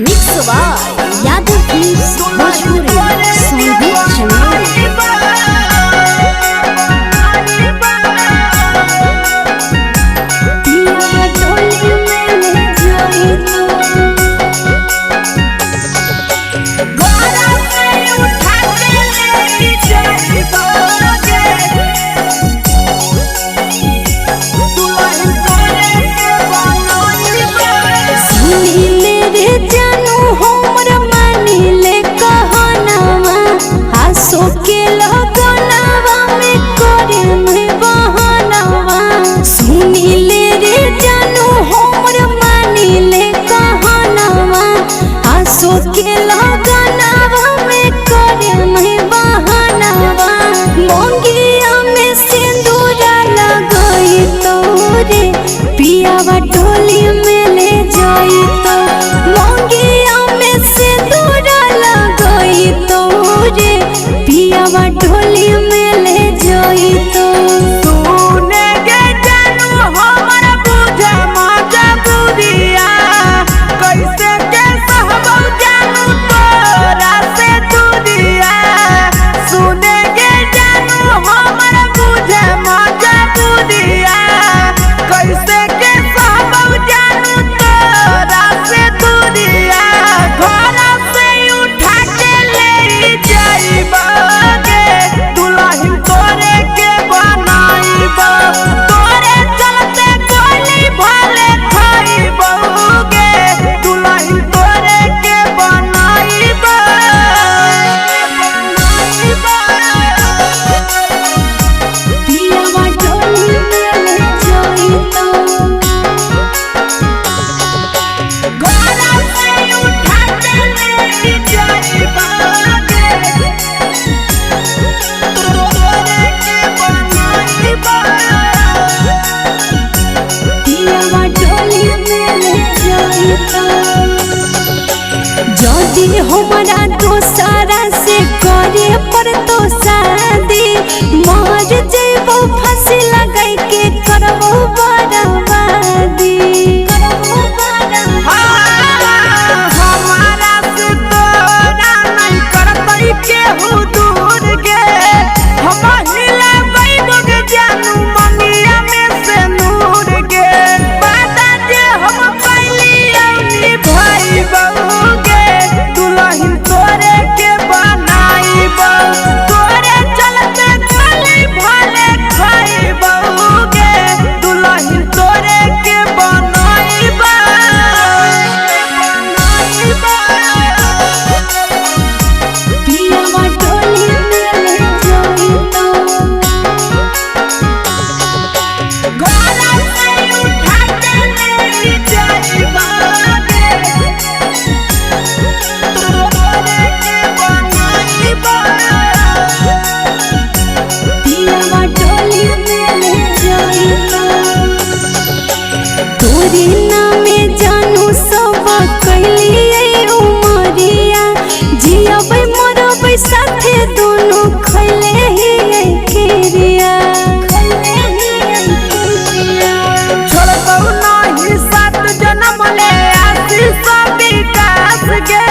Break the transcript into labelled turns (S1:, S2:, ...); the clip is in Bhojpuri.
S1: मिक्स बाय यादव की भोजपुरी संगीत
S2: जदी हमारा दोसरा से करे पर तो शादी मर जेबो फांसी लगाई के करबो बर्बादी
S3: हमारा से तोरा नहीं करतई केहू दूर के हम हिला बैठ जानू मंगिया में से नूर के बाता जे हम पहली औनी भाई बहू के दुल्हन तोरे के बनाई तोरे चलते खाली भले खाई बहू के दुल्हन तोरे के बनाई
S2: पियावा टोली में जोई तो
S3: घोड़ा से उठा के ले जाई बागे तोरे के बनाई
S2: पियावा टोली में जोई तो तोरी नामे जानू सब कैलिए उमरिया जियबै मरबै साथे दोनों खैले ही खिरिया
S3: छोड़बौ नहीं सात जन्म ले आशीष विकास गे